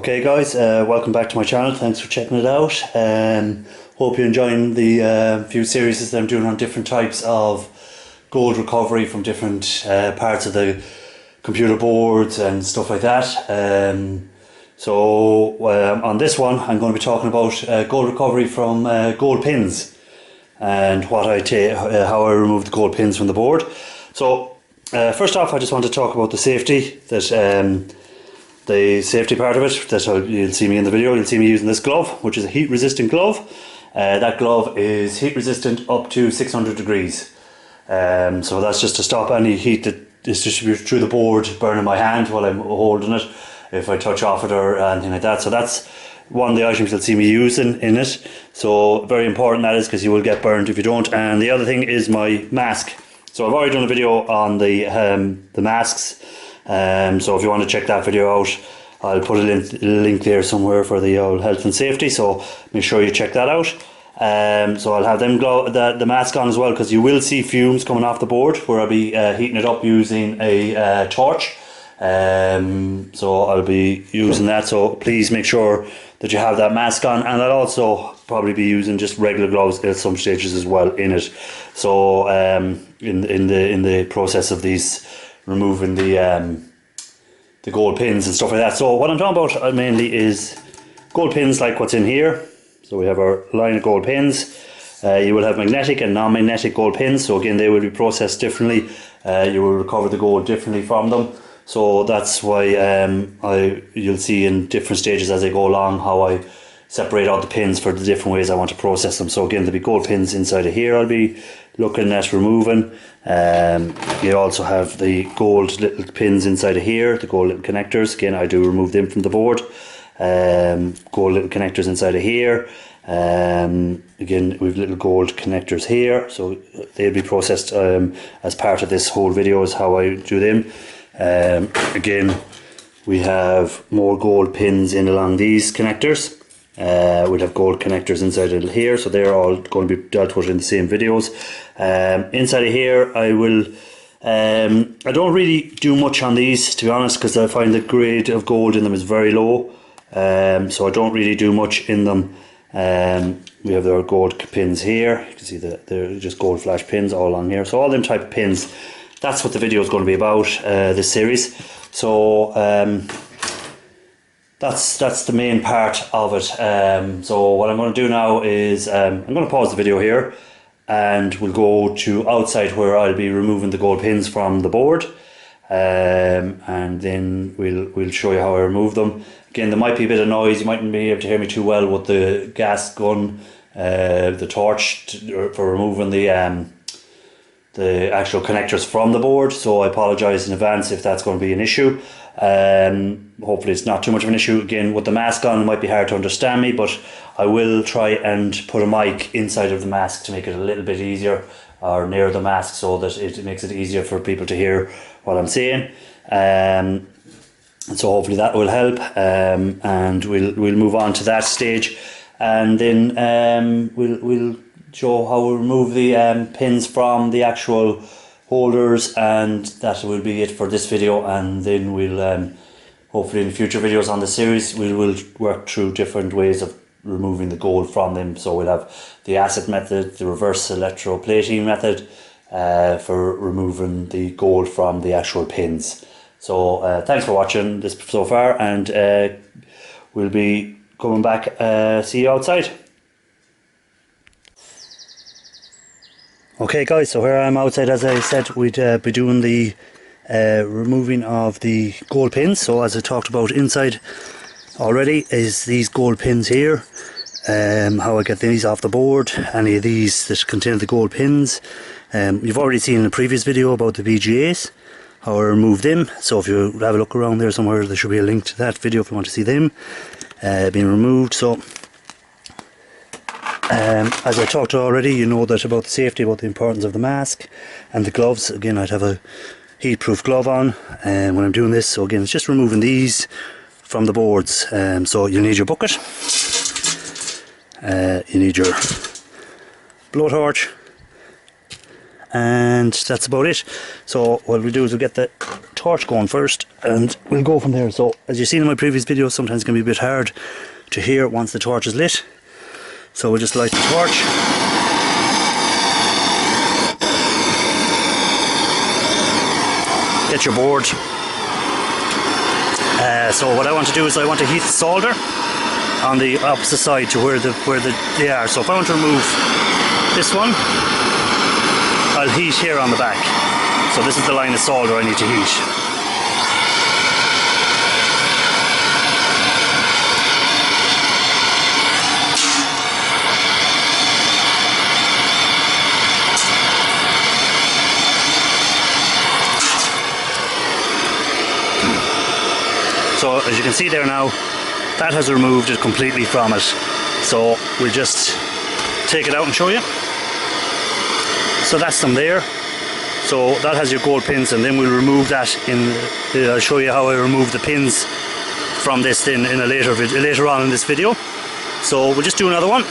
Okay guys, welcome back to my channel. Thanks for checking it out. Hope you're enjoying the few series that I'm doing on different types of gold recovery from different parts of the computer boards and stuff like that. On this one I'm going to be talking about gold recovery from gold pins and what how I remove the gold pins from the board. So first off, I just want to talk about the safety the safety part of it. You'll see me in the video. You'll see me using this glove, which is a heat resistant glove. That glove is heat resistant up to 600 degrees. So that's just to stop any heat that is distributed through the board burning my hand while I'm holding it, if I touch off it or anything like that. So that's one of the items you'll see me using in it. So very important that is, because you will get burned if you don't. And the other thing is my mask. So I've already done a video on the masks. So if you want to check that video out, I'll put a link there somewhere for the old health and safety, so make sure you check that out. So I'll have the mask on as well, because you will see fumes coming off the board where I'll be heating it up using a torch. So I'll be using that, so please make sure that you have that mask on, and I'll also probably be using just regular gloves at some stages as well in it. So in the process of these removing the gold pins and stuff like that. So what I'm talking about mainly is gold pins like what's in here. So we have our line of gold pins. You will have magnetic and non-magnetic gold pins. So again, they will be processed differently. You will recover the gold differently from them. So that's why you'll see in different stages as I go along how I separate out the pins for the different ways I want to process them. So again, there'll be gold pins inside of here I'll be looking at removing. You also have the gold little pins inside of here, the gold little connectors. Again, I do remove them from the board. Gold little connectors inside of here. Again, we've little gold connectors here, so they'll be processed as part of this whole video is how I do them. Again, we have more gold pins in along these connectors. We'll have gold connectors inside of here, so they're all going to be dealt with in the same videos. Inside of here, I don't really do much on these, to be honest, because I find the grade of gold in them is very low. So I don't really do much in them. We have our gold pins here. You can see that they're just gold flash pins all along here. So all them type of pins, that's what the video is going to be about, this series. So that's the main part of it. So what I'm going to do now is I'm going to pause the video here, and we'll go to outside where I'll be removing the gold pins from the board, and then we'll show you how I remove them. Again, there might be a bit of noise. You mightn't be able to hear me too well with the gas gun, the torch for removing the actual connectors from the board. So I apologise in advance if that's going to be an issue. Hopefully it's not too much of an issue. Again, with the mask on, it might be hard to understand me, but I will try and put a mic inside of the mask to make it a little bit easier, or near the mask, so that it makes it easier for people to hear what I'm saying. So hopefully that will help, and we'll move on to that stage, and then we'll show how we remove the pins from the actual holders, and that will be it for this video. And then we'll hopefully in future videos on the series we will work through different ways of removing the gold from them. So we'll have the acid method, the reverse electroplating method for removing the gold from the actual pins. So thanks for watching this so far, and we'll be coming back. See you outside. Okay guys, so here I am outside. As I said, we'd be doing the removing of the gold pins. So as I talked about inside already is these gold pins here. How I get these off the board, any of these that contain the gold pins. You've already seen in a previous video about the VGAs, how I remove them. So if you have a look around there somewhere, there should be a link to that video if you want to see them being removed. So as I talked already, you know that about the safety, about the importance of the mask and the gloves. Again, I'd have a heat-proof glove on when I'm doing this. So again, it's just removing these from the boards. So you'll need your bucket, you need your blowtorch, and that's about it. So what we'll do is we'll get the torch going first and we'll go from there. So as you've seen in my previous video, sometimes it can be a bit hard to hear once the torch is lit. So we'll just light the torch. Get your board. So what I want to do is I want to heat the solder on the opposite side to where they are. So if I want to remove this one, I'll heat here on the back. So this is the line of solder I need to heat. So as you can see there now, that has removed it completely from it. So we'll just take it out and show you. So that's them there. So that has your gold pins, and then we'll remove that I'll show you how I remove the pins from this then in a later on in this video. So we'll just do another one.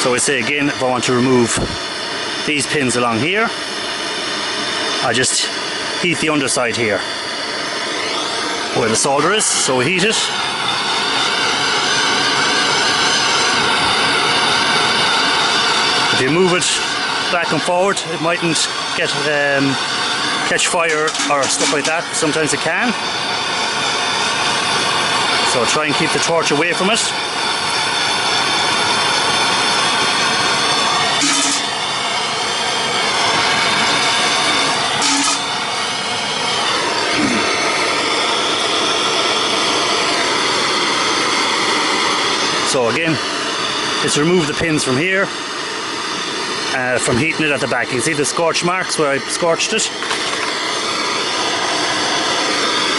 So we say again, if I want to remove these pins along here, I just heat the underside here where the solder is, so we heat it. If you move it back and forward, it mightn't get catch fire or stuff like that. Sometimes it can. So try and keep the torch away from it. So again, it's remove the pins from here, from heating it at the back. You can see the scorch marks where I scorched it.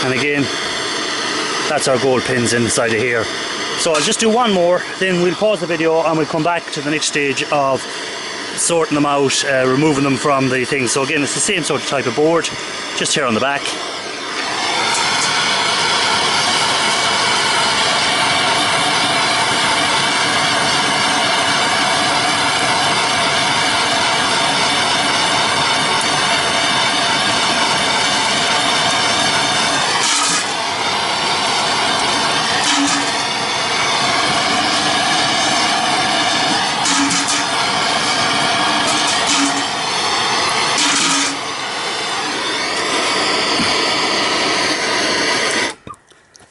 And again, that's our gold pins inside of here. So I'll just do one more, then we'll pause the video and we'll come back to the next stage of sorting them out, removing them from the thing. So again, it's the same sort of type of board, just here on the back.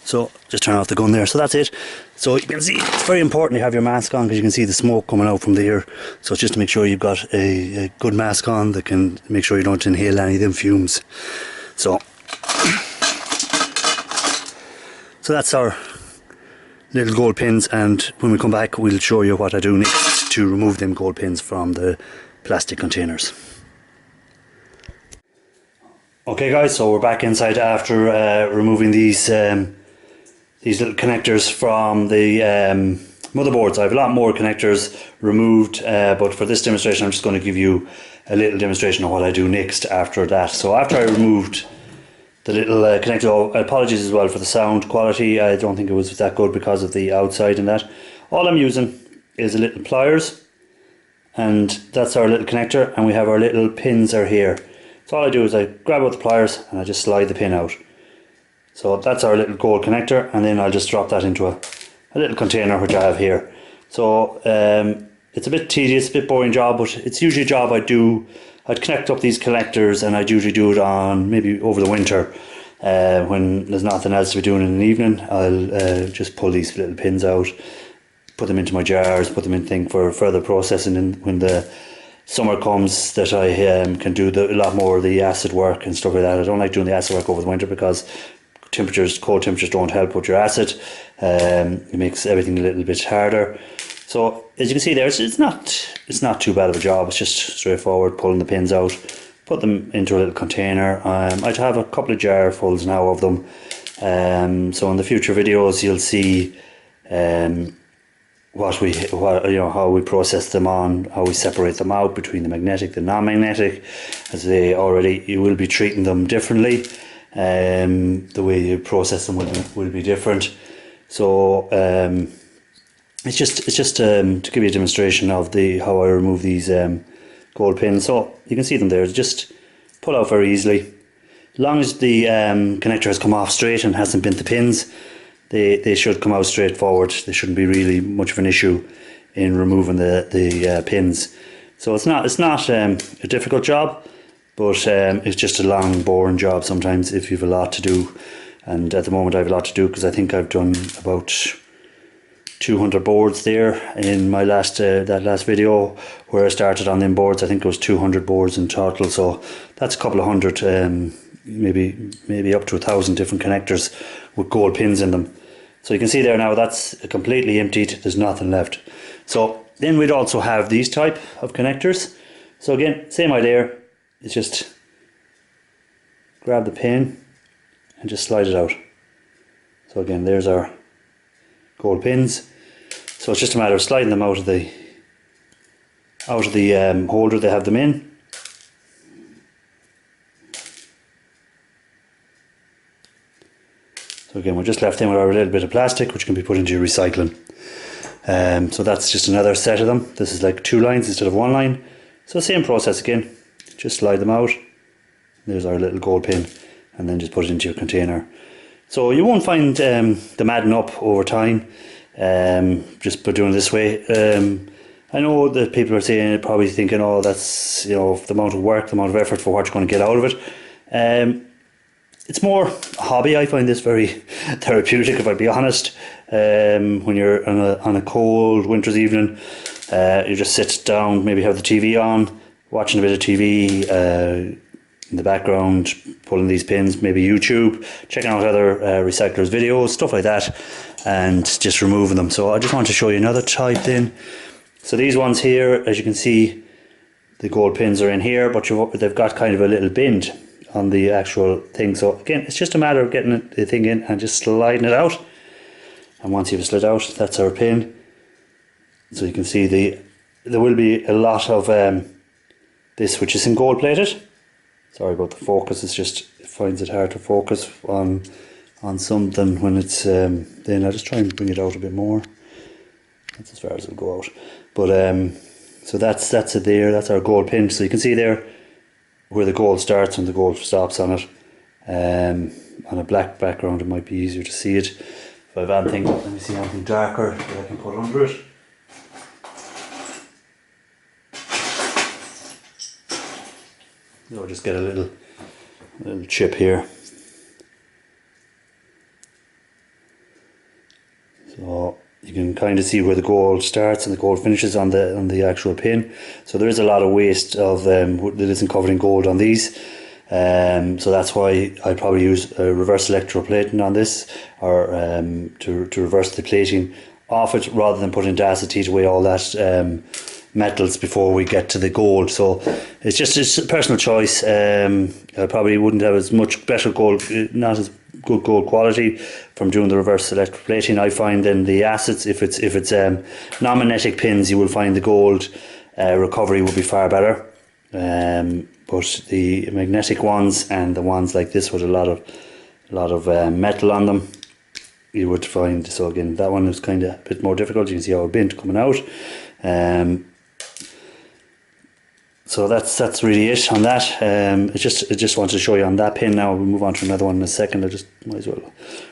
So just turn off the gun there. So that's it. So you can see it's very important you have your mask on, because you can see the smoke coming out from there. So it's just to make sure you've got a good mask on that can make sure you don't inhale any of them fumes. So that's our little gold pins, and when we come back we'll show you what I do next to remove them gold pins from the plastic containers. Okay guys, so we're back inside after removing these little connectors from the motherboards. I have a lot more connectors removed, but for this demonstration I'm just going to give you a little demonstration of what I do next after that. So after I removed the little connector, apologies as well for the sound quality. I don't think it was that good because of the outside and that. All I'm using is a little pliers, and that's our little connector, and we have our little pins are here. So all I do is I grab out the pliers and I just slide the pin out. So that's our little gold connector, and then I'll just drop that into a little container which I have here. So it's a bit tedious, a bit boring job, but it's usually a job I do. I'd connect up these connectors, and I'd usually do it on maybe over the winter when there's nothing else to be doing in the evening. I'll just pull these little pins out, put them into my jars, put them in thing for further processing, and when the summer comes that I can do a lot more of the acid work and stuff like that. I don't like doing the acid work over the winter because cold temperatures don't help with your acid. It makes everything a little bit harder. So as you can see there, it's not too bad of a job. It's just straightforward, pulling the pins out, put them into a little container. I'd have a couple of jar fulls now of them. So in the future videos you'll see how we process them on, how we separate them out between the magnetic, the non-magnetic, as you will be treating them differently. The way you process them will be different. So it's just to give you a demonstration of how I remove these gold pins. So you can see them there. Just pull out very easily. As long as the connector has come off straight and hasn't bent the pins, they should come out straight forward. There shouldn't be really much of an issue in removing the pins. So it's not a difficult job, but it's just a long, boring job sometimes if you've a lot to do. And at the moment I have a lot to do because I think I've done about 200 boards there in my last that last video where I started on them boards. I think it was 200 boards in total, so that's a couple of hundred, maybe up to 1,000 different connectors with gold pins in them. So you can see there now that's completely emptied, there's nothing left. So then we'd also have these type of connectors. So again, same idea, it's just grab the pin and just slide it out. So again, there's our gold pins. So it's just a matter of sliding them out of the holder they have them in. So again, we're just left in with our little bit of plastic, which can be put into your recycling. So that's just another set of them. This is like 2 lines instead of 1 line. So same process again. Just slide them out. There's our little gold pin, and then just put it into your container. So you won't find them adding up over time, just by doing it this way. I know that people are saying, probably thinking, oh, that's, you know, the amount of work, the amount of effort for what you're going to get out of it. It's more a hobby. I find this very therapeutic, if I'd be honest. When you're on a cold winter's evening, you just sit down, maybe have the TV on, watching a bit of TV in the background, pulling these pins, maybe YouTube, checking out other recyclers' videos, stuff like that, and just removing them. So I just want to show you another type then. So these ones here, as you can see, the gold pins are in here, but they've got kind of a little bend on the actual thing. So again, it's just a matter of getting the thing in and just sliding it out. And once you've slid out, that's our pin. So you can see there will be a lot of this which is in gold plated. Sorry about the focus, it finds it hard to focus on something when it's then I'll just try and bring it out a bit more. That's as far as it'll go out. But so that's it there, that's our gold pin. So you can see there where the gold starts and the gold stops on it. On a black background it might be easier to see it. If I have anything, let me see, anything darker that I can put under it. So I'll just get a little chip here. So you can kind of see where the gold starts and the gold finishes on the actual pin. So there is a lot of waste of that isn't covered in gold on these. So that's why I probably use reverse electroplating on this, or to reverse the plating off it, rather than putting acetate away all that metals before we get to the gold. So it's a personal choice. I probably wouldn't have as much better gold, not as good gold quality from doing the reverse electroplating. I find in the acids, if it's non-magnetic pins, you will find the gold recovery will be far better. But the magnetic ones and the ones like this with a lot of metal on them, you would find. So again, that one is kind of a bit more difficult. You can see how it bent coming out. So that's really it on that. I just wanted to show you on that pin. Now we'll move on to another one in a second. I just might as well.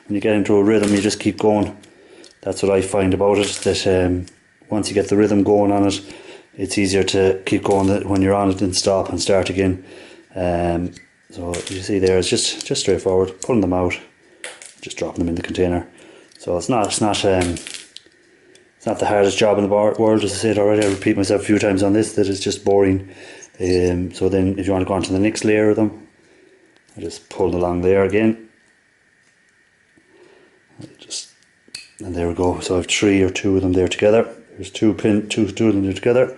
When you get into a rhythm, you just keep going. That's what I find about it. That once you get the rhythm going on it, it's easier to keep going when you're on it and stop and start again. So you see there, it's just straightforward. Pulling them out, just dropping them in the container. So it's not the hardest job in the world, as I said already. I repeat myself a few times on this, that it's just boring. So then if you want to go on to the next layer of them, I just pull along there again. And there we go. So I have 3 or 2 of them there together. There's two of them there together.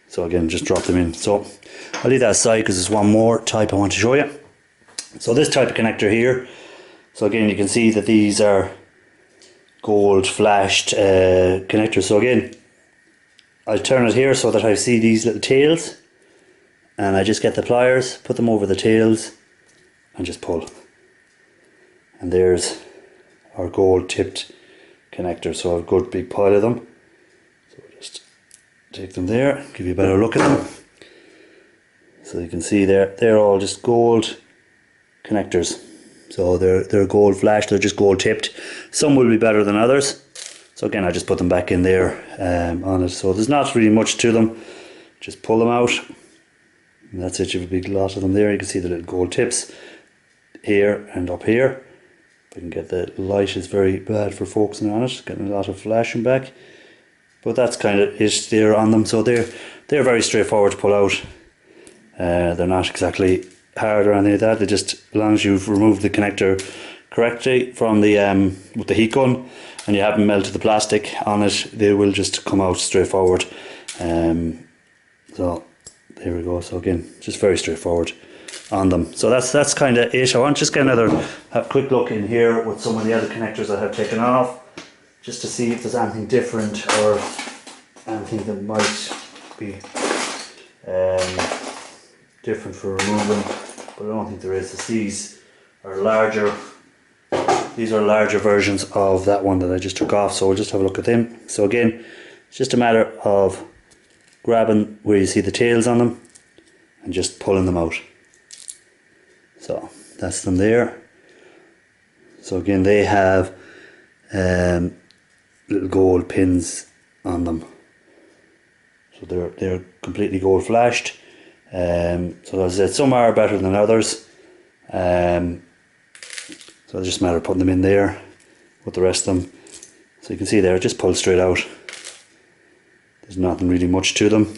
So again, just drop them in. So I'll leave that aside because there's one more type I want to show you. So this type of connector here. So again, you can see that these are gold flashed connectors. So again, I'll turn it here so that I see these little tails, and I just get the pliers, put them over the tails and just pull. And there's our gold tipped connector. So I've got a good big pile of them. take them there, give you a better look at them. So you can see they're all just gold connectors. So they're gold flash, they're just gold tipped. Some will be better than others. So again, I just put them back in there on it. So there's not really much to them. Just pull them out. And that's it, you have a big lot of them there. You can see the little gold tips here and up here. If I can get the light, is very bad for focusing on it, getting a lot of flashing back. But that's kind of it there on them. So they're very straightforward to pull out. They're not exactly hard or anything like that. They just, as long as you've removed the connector correctly from the with the heat gun and you haven't melted the plastic on it, they will just come out straightforward. So there we go. So again, just very straightforward on them. So that's kind of it. I want to just get a quick look in here with some of the other connectors I have taken off, just to see if there's anything different or anything that might be different for removing, but I don't think there is. These are larger. These are larger versions of that one that I just took off, so we'll just have a look at them. So again, it's just a matter of grabbing where you see the tails on them and just pulling them out. So that's them there. So again, they have little gold pins on them. So they're completely gold flashed. So as I said, some are better than others. So it's just a matter of putting them in there with the rest of them. So you can see there, just pull straight out. There's nothing really much to them.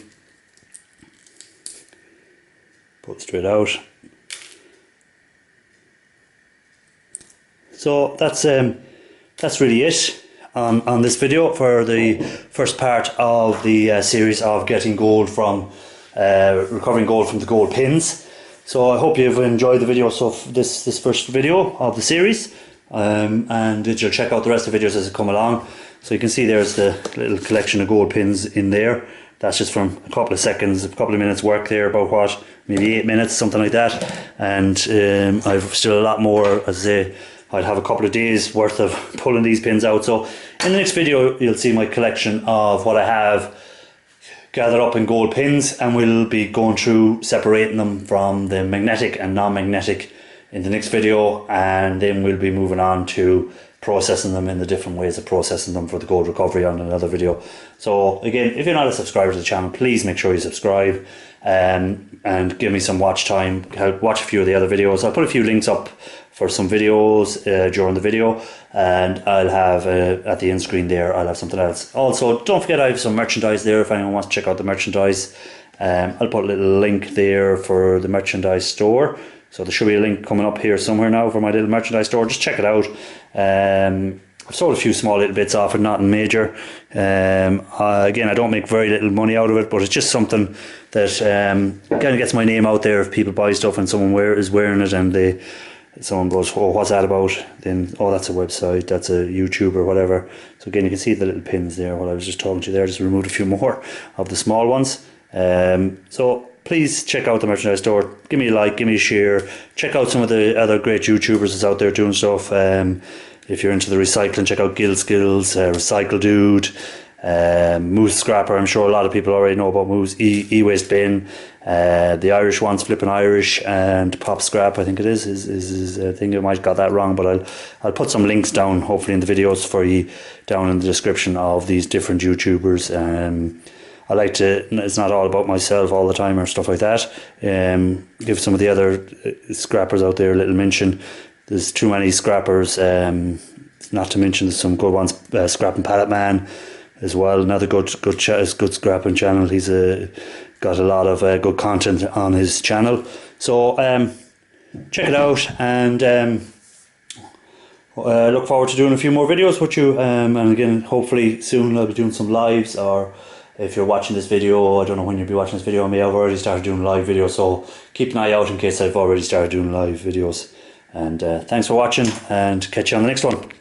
Pull straight out. So that's really it on this video for the first part of the series of getting gold from recovering gold from the gold pins. So I hope you've enjoyed the video, so this first video of the series, and that you'll check out the rest of the videos as they come along. So you can see there's the little collection of gold pins in there. That's just from a couple of seconds, a couple of minutes work there, about what, maybe 8 minutes, something like that. And I've still a lot more. As I say, I'd have a couple of days worth of pulling these pins out. So in the next video you'll see my collection of what I have gathered up in gold pins, and we'll be going through separating them from the magnetic and non-magnetic in the next video, and then we'll be moving on to processing them in the different ways of processing them for the gold recovery on another video. So again, if you're not a subscriber to the channel, please make sure you subscribe and give me some watch time. Help watch a few of the other videos. I'll put a few links up for some videos during the video, and I'll have at the end screen there, I'll have something else. Also, don't forget I have some merchandise there if anyone wants to check out the merchandise. I'll put a little link there for the merchandise store. So there should be a link coming up here somewhere now for my little merchandise store. Just check it out. I've sold a few small little bits off it, nothing major. Again, I don't make very little money out of it, but it's just something that kind of gets my name out there. If people buy stuff and someone is wearing it and someone goes, oh, what's that about? Then, oh, that's a website, that's a YouTube or whatever. So again, you can see the little pins there while I was just talking to you there. Just removed a few more of the small ones. So please check out the merchandise store. Give me a like, give me a share. Check out some of the other great YouTubers that's out there doing stuff. If you're into the recycling, check out Guild Skills, Recycle Dude, Moose Scrapper. I'm sure a lot of people already know about Moose, E-Waste Bin, the Irish ones, Flippin' Irish, and Pop Scrap, I think it is I think I might have got that wrong, but I'll put some links down hopefully in the videos for you down in the description of these different YouTubers. I like to, it's not all about myself all the time or stuff like that. Give some of the other scrappers out there a little mention. There's too many scrappers, not to mention there's some good ones. Scrapping Pallet Man as well, another good scrapping channel. He's got a lot of good content on his channel. So check it out, and look forward to doing a few more videos with you. And again, hopefully soon I'll be doing some lives, or if you're watching this video, I don't know when you'll be watching this video, I may have already started doing live videos, so keep an eye out in case I've already started doing live videos. And thanks for watching, and catch you on the next one.